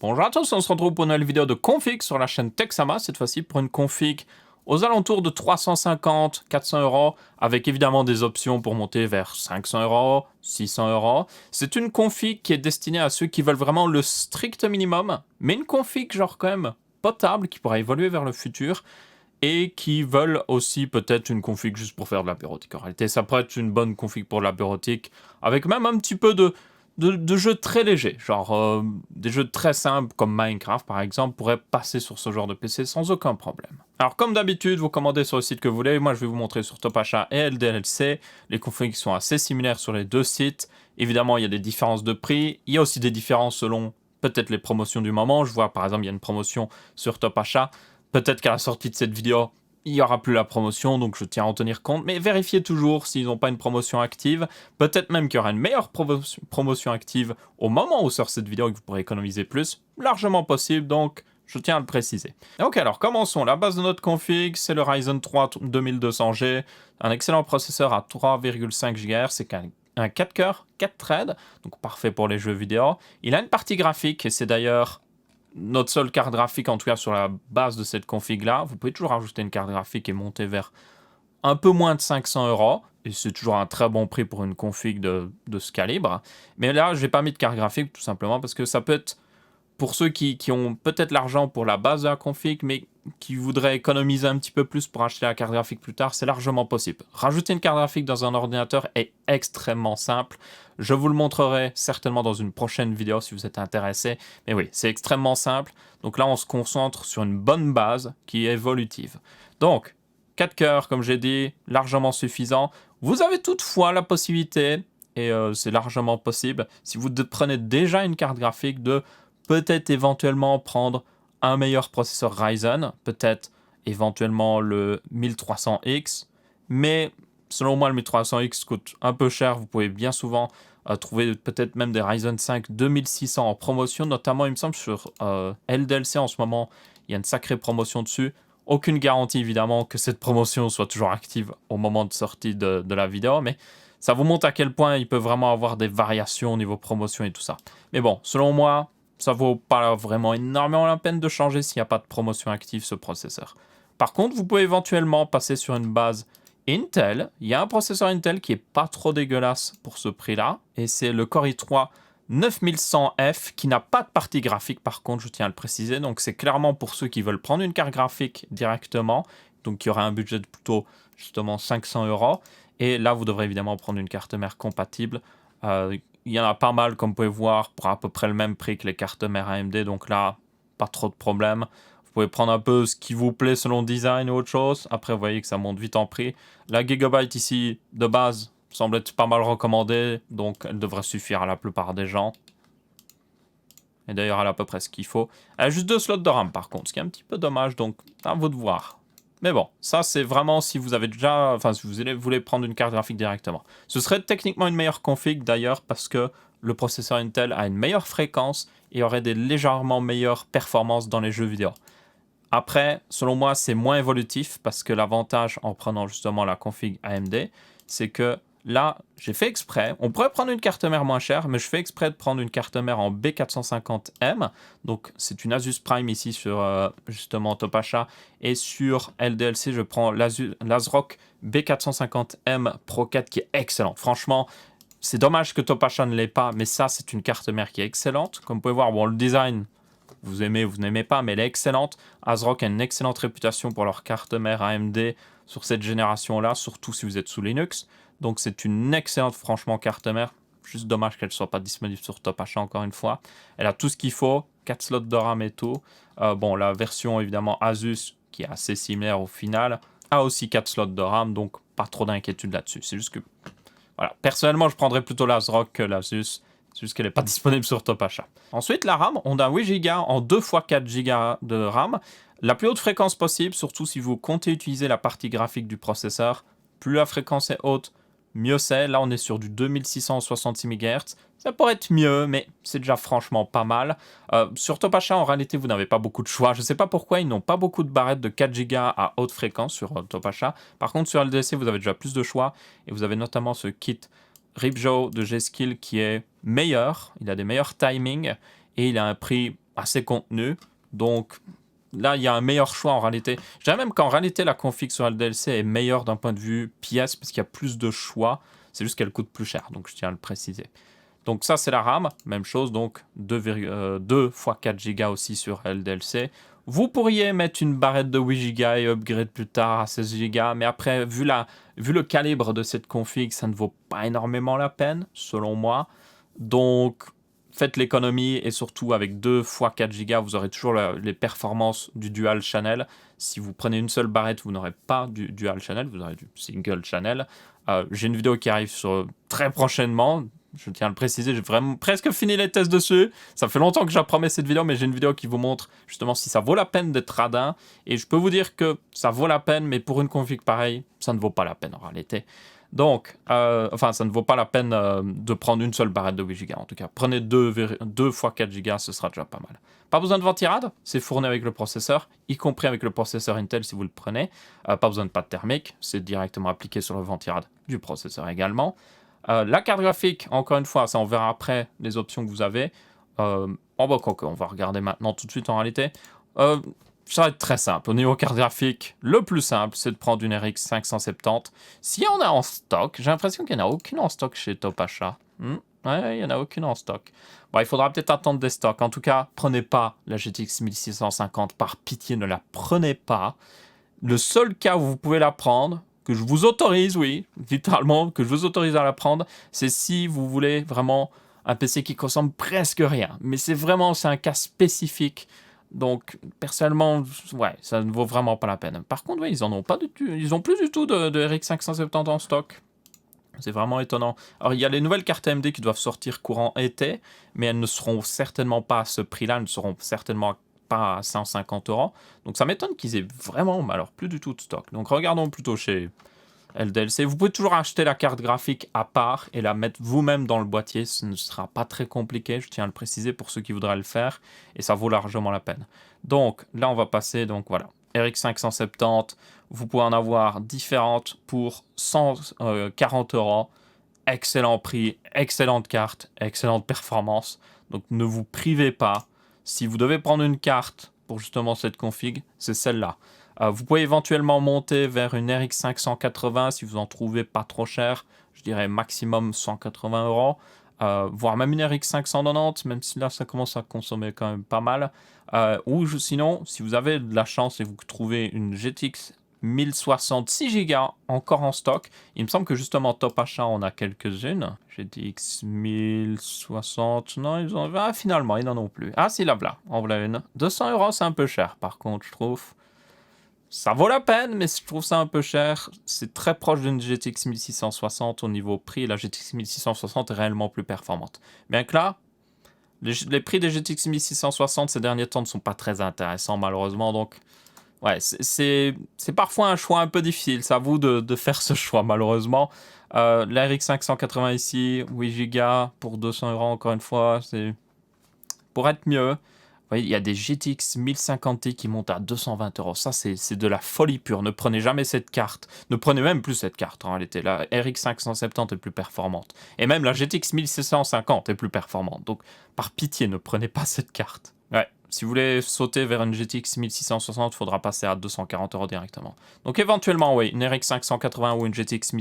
Bonjour à tous, on se retrouve pour une nouvelle vidéo de config sur la chaîne Texama, cette fois-ci pour une config aux alentours de 350-400 euros, avec évidemment des options pour monter vers 500 euros, 600 euros. C'est une config qui est destinée à ceux qui veulent vraiment le strict minimum, mais une config genre quand même potable, qui pourra évoluer vers le futur, et qui veulent aussi peut-être une config juste pour faire de la bureautique. En réalité, ça pourrait être une bonne config pour la bureautique, avec même un petit peu de jeux très légers, genre des jeux très simples comme Minecraft par exemple, pourraient passer sur ce genre de PC sans aucun problème. Alors comme d'habitude, vous commandez sur le site que vous voulez, moi je vais vous montrer sur TopAchat et LDLC, les configs sont assez similaires sur les deux sites, évidemment il y a des différences de prix, il y a aussi des différences selon peut-être les promotions du moment, je vois par exemple il y a une promotion sur TopAchat, peut-être qu'à la sortie de cette vidéo, il n'y aura plus la promotion, donc je tiens à en tenir compte, mais vérifiez toujours s'ils n'ont pas une promotion active, peut-être même qu'il y aura une meilleure promotion active au moment où sort cette vidéo et que vous pourrez économiser plus, largement possible, donc je tiens à le préciser. Ok, alors commençons. La base de notre config, c'est le Ryzen 3 2200G, un excellent processeur à 3,5 GHz, c'est un 4 cœurs, 4 threads, donc parfait pour les jeux vidéo. Il a une partie graphique, et c'est d'ailleurs notre seule carte graphique, en tout cas sur la base de cette config là. Vous pouvez toujours ajouter une carte graphique et monter vers un peu moins de 500 euros, et c'est toujours un très bon prix pour une config de ce calibre. Mais là, je n'ai pas mis de carte graphique tout simplement parce que ça peut être pour ceux qui ont peut-être l'argent pour la base de la config, mais qui voudraient économiser un petit peu plus pour acheter la carte graphique plus tard, c'est largement possible. Rajouter une carte graphique dans un ordinateur est extrêmement simple. Je vous le montrerai certainement dans une prochaine vidéo si vous êtes intéressé. Mais oui, c'est extrêmement simple. Donc là, on se concentre sur une bonne base qui est évolutive. Donc, 4 cœurs, comme j'ai dit, largement suffisant. Vous avez toutefois la possibilité, et c'est largement possible, si vous prenez déjà une carte graphique, de peut-être éventuellement prendre un meilleur processeur Ryzen, peut-être éventuellement le 1300X, mais selon moi le 1300X coûte un peu cher, vous pouvez bien souvent trouver peut-être même des Ryzen 5 2600 en promotion, notamment il me semble sur LDLC en ce moment, il y a une sacrée promotion dessus. Aucune garantie évidemment que cette promotion soit toujours active au moment de sortie de la vidéo, mais ça vous montre à quel point il peut vraiment avoir des variations au niveau promotion et tout ça. Mais bon, selon moi, ça vaut pas vraiment énormément la peine de changer s'il n'y a pas de promotion active ce processeur. Par contre, vous pouvez éventuellement passer sur une base Intel. Il y a un processeur Intel qui est pas trop dégueulasse pour ce prix-là, et c'est le Core i3 9100F qui n'a pas de partie graphique, par contre, je tiens à le préciser. Donc c'est clairement pour ceux qui veulent prendre une carte graphique directement, donc qui aura un budget de plutôt justement 500 euros. Et là, vous devrez évidemment prendre une carte mère compatible. Il y en a pas mal, comme vous pouvez voir, pour à peu près le même prix que les cartes mères AMD. Donc là, pas trop de problème. Vous pouvez prendre un peu ce qui vous plaît selon le design ou autre chose. Après, vous voyez que ça monte vite en prix. La Gigabyte ici, de base, semble être pas mal recommandée. Donc, elle devrait suffire à la plupart des gens. Et d'ailleurs, elle a à peu près ce qu'il faut. Elle a juste 2 slots de RAM, par contre, ce qui est un petit peu dommage. Donc, à vous de voir. Mais bon, ça c'est vraiment si vous avez déjà, enfin si vous voulez prendre une carte graphique directement. Ce serait techniquement une meilleure config d'ailleurs parce que le processeur Intel a une meilleure fréquence et aurait des légèrement meilleures performances dans les jeux vidéo. Après, selon moi, c'est moins évolutif parce que l'avantage en prenant justement la config AMD, c'est que là, j'ai fait exprès. On pourrait prendre une carte mère moins chère, mais je fais exprès de prendre une carte mère en B450M. Donc, c'est une Asus Prime ici sur justement TopAchat. Et sur LDLC, je prends l'ASRock B450M Pro 4 qui est excellente. Franchement, c'est dommage que TopAchat ne l'ait pas, mais ça, c'est une carte mère qui est excellente. Comme vous pouvez voir, bon, le design, vous aimez ou vous n'aimez pas, mais elle est excellente. ASRock a une excellente réputation pour leur carte mère AMD sur cette génération-là, surtout si vous êtes sous Linux. Donc c'est une excellente, franchement, carte mère. Juste dommage qu'elle ne soit pas disponible sur TopAchat encore une fois. Elle a tout ce qu'il faut, 4 slots de RAM et tout. Bon, la version évidemment Asus, qui est assez similaire au final, a aussi 4 slots de RAM, donc pas trop d'inquiétude là-dessus. C'est juste que, voilà, personnellement, je prendrais plutôt l'ASRock que l'Asus. C'est juste qu'elle n'est pas disponible sur TopAchat. Ensuite, la RAM, on a 8 Go en 2 x 4 Go de RAM. La plus haute fréquence possible, surtout si vous comptez utiliser la partie graphique du processeur. Plus la fréquence est haute, mieux c'est. Là, on est sur du 2666 MHz. Ça pourrait être mieux, mais c'est déjà franchement pas mal. Sur TopAchat, en réalité, vous n'avez pas beaucoup de choix. Je ne sais pas pourquoi ils n'ont pas beaucoup de barrettes de 4 Go à haute fréquence sur TopAchat. Par contre, sur LDC, vous avez déjà plus de choix. Et vous avez notamment ce kit Ripjo de G-Skill qui est meilleur. Il a des meilleurs timings et il a un prix assez contenu. Donc là, il y a un meilleur choix en réalité. Je dirais même qu'en réalité, la config sur LDLC est meilleure d'un point de vue pièce parce qu'il y a plus de choix. C'est juste qu'elle coûte plus cher, donc je tiens à le préciser. Donc ça, c'est la RAM. Même chose, donc 2 x 4 Go aussi sur LDLC. Vous pourriez mettre une barrette de 8 Go et upgrade plus tard à 16 Go. Mais après, vu le calibre de cette config, ça ne vaut pas énormément la peine, selon moi. Donc, faites l'économie et surtout avec 2 x 4 Go, vous aurez toujours les performances du dual channel. Si vous prenez une seule barrette, vous n'aurez pas du dual channel, vous aurez du single channel. J'ai une vidéo qui arrive très prochainement. Je tiens à le préciser, j'ai vraiment presque fini les tests dessus. Ça fait longtemps que j'appromets cette vidéo, mais j'ai une vidéo qui vous montre justement si ça vaut la peine d'être radin. Et je peux vous dire que ça vaut la peine, mais pour une config pareille, ça ne vaut pas la peine en réalité. Donc, ça ne vaut pas la peine de prendre une seule barrette de 8 Go. En tout cas, prenez 2 x 4 Go, ce sera déjà pas mal. Pas besoin de ventirad, c'est fourni avec le processeur, y compris avec le processeur Intel si vous le prenez. Pas besoin de pâte thermique, c'est directement appliqué sur le ventirad du processeur également. La carte graphique, encore une fois, ça on verra après les options que vous avez. On va regarder maintenant tout de suite en réalité. Ça va être très simple. Au niveau carte graphique, le plus simple, c'est de prendre une RX 570. S'il y en a en stock, j'ai l'impression qu'il n'y en a aucune en stock chez Top Achat. Ouais, il n'y en a aucune en stock. Bon, il faudra peut-être attendre des stocks. En tout cas, prenez pas la GTX 1650. Par pitié, ne la prenez pas. Le seul cas où vous pouvez la prendre, que je vous autorise, oui, littéralement, que je vous autorise à la prendre, c'est si vous voulez vraiment un PC qui consomme presque rien. Mais c'est un cas spécifique. Donc, personnellement, ouais, ça ne vaut vraiment pas la peine. Par contre, ouais, ils en ont pas du tout, ils ont plus du tout de RX 570 en stock. C'est vraiment étonnant. Alors, il y a les nouvelles cartes AMD qui doivent sortir courant été, mais elles ne seront certainement pas à ce prix-là, elles ne seront certainement pas à 150 €. Donc, ça m'étonne qu'ils aient vraiment, alors, plus du tout de stock. Donc, regardons plutôt chez LDLC. Vous pouvez toujours acheter la carte graphique à part et la mettre vous-même dans le boîtier. Ce ne sera pas très compliqué, je tiens à le préciser pour ceux qui voudraient le faire. Et ça vaut largement la peine. Donc là, on va passer, donc voilà, RX 570. Vous pouvez en avoir différentes pour 140 €. Excellent prix, excellente carte, excellente performance. Donc ne vous privez pas. Si vous devez prendre une carte pour justement cette config, c'est celle-là. Vous pouvez éventuellement monter vers une RX 580 si vous en trouvez pas trop cher. Je dirais maximum 180 €. Voire même une RX 590, même si là ça commence à consommer quand même pas mal. Sinon, si vous avez de la chance et vous trouvez une GTX 1066 Go encore en stock, il me semble que justement Top Achat on a quelques-unes. GTX 1060, non, ils ont... Ah, finalement, ils n'en ont plus. Ah, si, là, en voilà une. 200 €, c'est un peu cher, par contre, je trouve. Ça vaut la peine, mais je trouve ça un peu cher. C'est très proche d'une GTX 1660 au niveau prix. La GTX 1660 est réellement plus performante. Bien que là, les prix des GTX 1660 ces derniers temps ne sont pas très intéressants, malheureusement. Donc, ouais, c'est parfois un choix un peu difficile. C'est à vous de faire ce choix, malheureusement. La RX 580 ici, 8 Go pour 200 € encore une fois. C'est pour être mieux. Vous voyez, il y a des GTX 1050 Ti qui montent à 220 €. Ça, c'est de la folie pure. Ne prenez jamais cette carte. Ne prenez même plus cette carte en réalité. La RX 570 est plus performante. Et même la GTX 1650 est plus performante. Donc, par pitié, ne prenez pas cette carte. Ouais, si vous voulez sauter vers une GTX 1660, il faudra passer à 240 € directement. Donc, éventuellement, oui, une RX 580 ou une GTX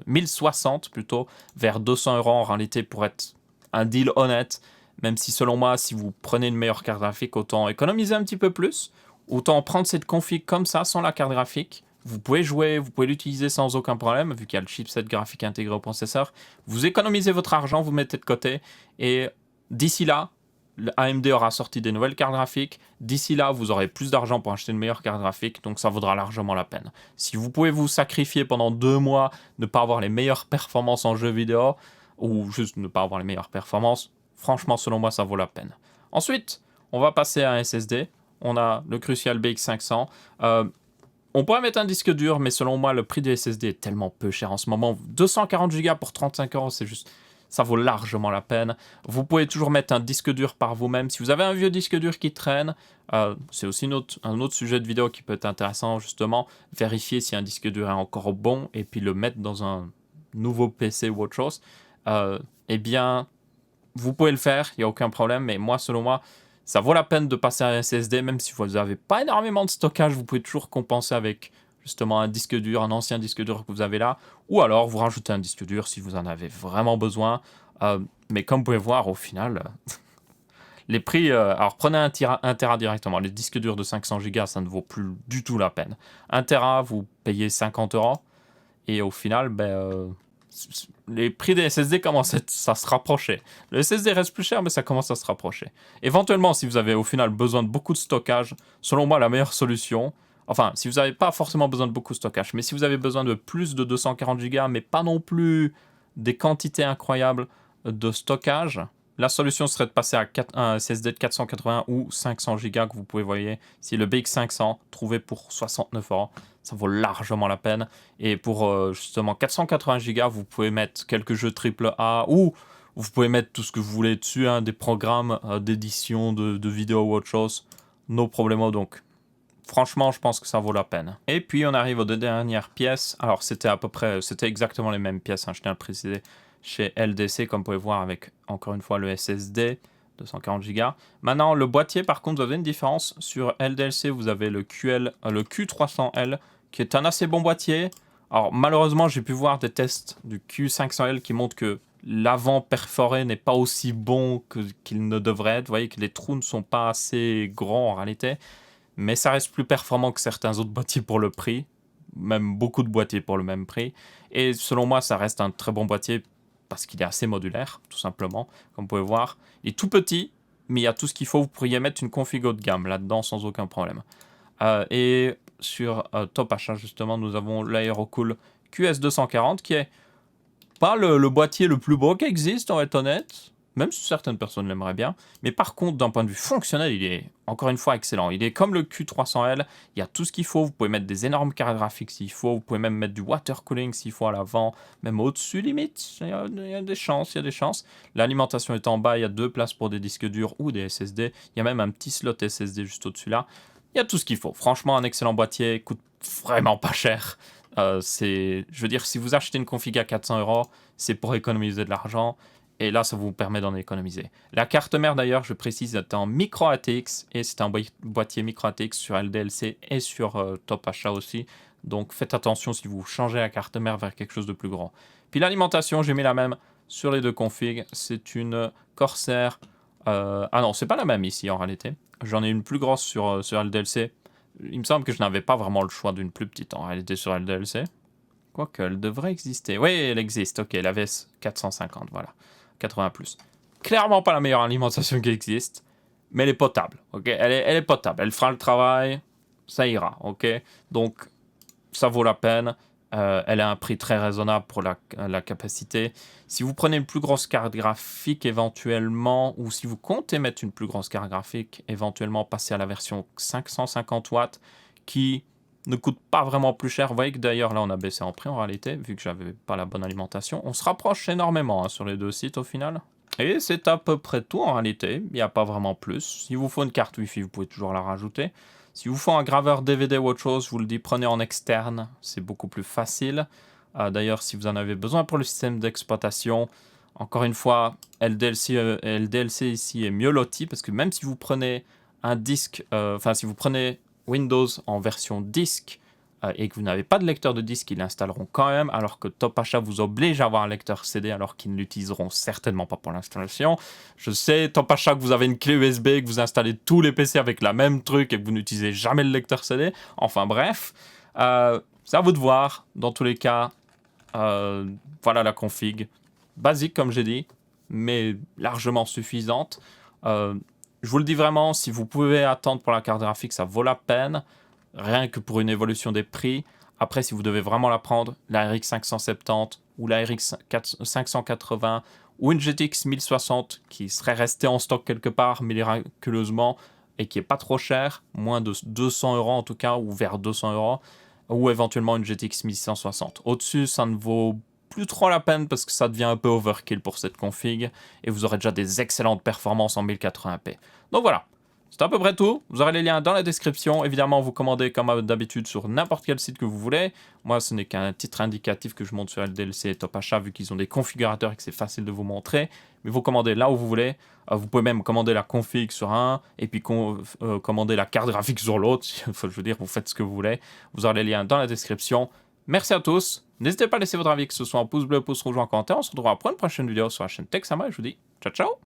1060 plutôt, vers 200 € en réalité pour être un deal honnête. Même si selon moi, si vous prenez une meilleure carte graphique, autant économiser un petit peu plus, autant prendre cette config comme ça, sans la carte graphique. Vous pouvez jouer, vous pouvez l'utiliser sans aucun problème, vu qu'il y a le chipset graphique intégré au processeur. Vous économisez votre argent, vous mettez de côté, et d'ici là, AMD aura sorti des nouvelles cartes graphiques. D'ici là, vous aurez plus d'argent pour acheter une meilleure carte graphique, donc ça vaudra largement la peine. Si vous pouvez vous sacrifier pendant 2 mois, ne pas avoir les meilleures performances en jeu vidéo, ou juste ne pas avoir les meilleures performances, franchement, selon moi, ça vaut la peine. Ensuite, on va passer à un SSD. On a le Crucial BX500. On pourrait mettre un disque dur, mais selon moi, le prix du SSD est tellement peu cher en ce moment. 240 Go pour 35 €, c'est juste... Ça vaut largement la peine. Vous pouvez toujours mettre un disque dur par vous-même. Si vous avez un vieux disque dur qui traîne, c'est aussi un autre sujet de vidéo qui peut être intéressant, justement. Vérifier si un disque dur est encore bon et puis le mettre dans un nouveau PC ou autre chose. Eh bien... Vous pouvez le faire, il n'y a aucun problème, mais moi, selon moi, Ça vaut la peine de passer à un SSD, même si vous n'avez pas énormément de stockage, vous pouvez toujours compenser avec justement un disque dur, un ancien disque dur que vous avez là, ou alors vous rajoutez un disque dur si vous en avez vraiment besoin. Mais comme vous pouvez voir, au final, les prix... alors prenez un Tera directement, les disques durs de 500 Go, ça ne vaut plus du tout la peine. 1 Tera, vous payez 50 €, et au final, les prix des SSD commencent à se rapprocher. Le SSD reste plus cher, mais ça commence à se rapprocher. Éventuellement, si vous avez au final besoin de beaucoup de stockage, selon moi, la meilleure solution... Enfin, si vous n'avez pas forcément besoin de beaucoup de stockage, mais si vous avez besoin de plus de 240 Go, mais pas non plus des quantités incroyables de stockage, la solution serait de passer à un SSD de 480 ou 500 Go que vous pouvez voir ici, le BX500, trouvé pour 69 €. Ça vaut largement la peine. Et pour justement 480 Go, vous pouvez mettre quelques jeux AAA ou vous pouvez mettre tout ce que vous voulez dessus, hein, des programmes d'édition de vidéos ou autre chose. No problemo donc. Franchement, je pense que ça vaut la peine. Et puis, on arrive aux deux dernières pièces. Alors, c'était exactement les mêmes pièces, hein, je tiens à le préciser, chez LDC, comme vous pouvez voir avec, encore une fois, le SSD, 240 Go. Maintenant, le boîtier, par contre, vous avez une différence. Sur LDLC, vous avez le Q300L, qui est un assez bon boîtier. Alors, malheureusement, j'ai pu voir des tests du Q500L qui montrent que l'avant perforé n'est pas aussi bon qu'il ne devrait être. Vous voyez que les trous ne sont pas assez grands en réalité. Mais ça reste plus performant que certains autres boîtiers pour le prix, même beaucoup de boîtiers pour le même prix. Et selon moi, ça reste un très bon boîtier parce qu'il est assez modulaire, tout simplement. Comme vous pouvez voir, il est tout petit, mais il y a tout ce qu'il faut. Vous pourriez mettre une config haut de gamme là-dedans sans aucun problème. Et sur Top Achat, justement, nous avons l'Aerocool QS240 qui est pas le boîtier le plus beau qui existe, on va être honnête. Même si certaines personnes l'aimeraient bien. Mais par contre, d'un point de vue fonctionnel, il est encore une fois excellent. Il est comme le Q300L, il y a tout ce qu'il faut. Vous pouvez mettre des énormes cartes graphiques s'il faut. Vous pouvez même mettre du water cooling s'il faut à l'avant. Même au-dessus, limite. Il y a des chances, il y a des chances. L'alimentation est en bas, il y a 2 places pour des disques durs ou des SSD. Il y a même un petit slot SSD juste au-dessus là. Il y a tout ce qu'il faut. Franchement, un excellent boîtier, coûte vraiment pas cher. Je veux dire, si vous achetez une config à 400 €, c'est pour économiser de l'argent. Et là, ça vous permet d'en économiser. La carte mère, d'ailleurs, je précise, est en micro ATX. Et c'est un boîtier micro ATX sur LDLC et sur Top Achat aussi. Donc faites attention si vous changez la carte mère vers quelque chose de plus grand. Puis l'alimentation, j'ai mis la même sur les deux configs. C'est une Corsair. Ah non, c'est pas la même ici en réalité. J'en ai une plus grosse sur LDLC. Il me semble que je n'avais pas vraiment le choix d'une plus petite en réalité sur LDLC. Quoique, elle devrait exister. Oui, elle existe. Ok, la VS 450, voilà. 80+. Clairement pas la meilleure alimentation qui existe, mais elle est potable. Ok, elle est potable. Elle fera le travail, ça ira. Ok, donc ça vaut la peine. Elle a un prix très raisonnable pour la capacité. Si vous prenez une plus grosse carte graphique éventuellement, ou si vous comptez mettre une plus grosse carte graphique, éventuellement passer à la version 550 watts, qui ne coûte pas vraiment plus cher. Vous voyez que d'ailleurs là on a baissé en prix en réalité, vu que j'avais pas la bonne alimentation. On se rapproche énormément sur les deux sites au final. Et c'est à peu près tout en réalité, il n'y a pas vraiment plus. S'il vous faut une carte Wi-Fi, vous pouvez toujours la rajouter. Si vous faut un graveur DVD ou autre chose, je vous le dis, prenez en externe, c'est beaucoup plus facile. D'ailleurs, si vous en avez besoin pour le système d'exploitation, encore une fois, LDLC ici est mieux loti, parce que même si vous prenez un disque, si vous prenez Windows en version disque, et que vous n'avez pas de lecteur de disque, ils l'installeront quand même, alors que Top Achat vous oblige à avoir un lecteur CD, alors qu'ils ne l'utiliseront certainement pas pour l'installation. Je sais, Top Achat, que vous avez une clé USB, que vous installez tous les PC avec la même truc, et que vous n'utilisez jamais le lecteur CD. Enfin bref, c'est à vous de voir. Dans tous les cas, voilà la config. Basique, comme j'ai dit, mais largement suffisante. Je vous le dis vraiment, si vous pouvez attendre pour la carte graphique, ça vaut la peine. Rien que pour une évolution des prix. Après, si vous devez vraiment la prendre, la RX 570 ou la RX 580 ou une GTX 1060 qui serait restée en stock quelque part miraculeusement et qui est pas trop cher, moins de 200 € en tout cas, ou vers 200 €, ou éventuellement une GTX 1160. Au-dessus, ça ne vaut plus trop la peine parce que ça devient un peu overkill pour cette config et vous aurez déjà des excellentes performances en 1080p. Donc voilà. C'est à peu près tout. Vous aurez les liens dans la description. Évidemment, vous commandez comme d'habitude sur n'importe quel site que vous voulez. Moi, ce n'est qu'un titre indicatif que je montre sur LDLC et Top Achat, vu qu'ils ont des configurateurs et que c'est facile de vous montrer. Mais vous commandez là où vous voulez. Vous pouvez même commander la config sur un et puis commander la carte graphique sur l'autre. Je veux dire, vous faites ce que vous voulez. Vous aurez les liens dans la description. Merci à tous. N'hésitez pas à laisser votre avis, que ce soit en pouce bleu, pouce rouge ou en commentaire. On se retrouvera pour une prochaine vidéo sur la chaîne Texama et je vous dis ciao ciao.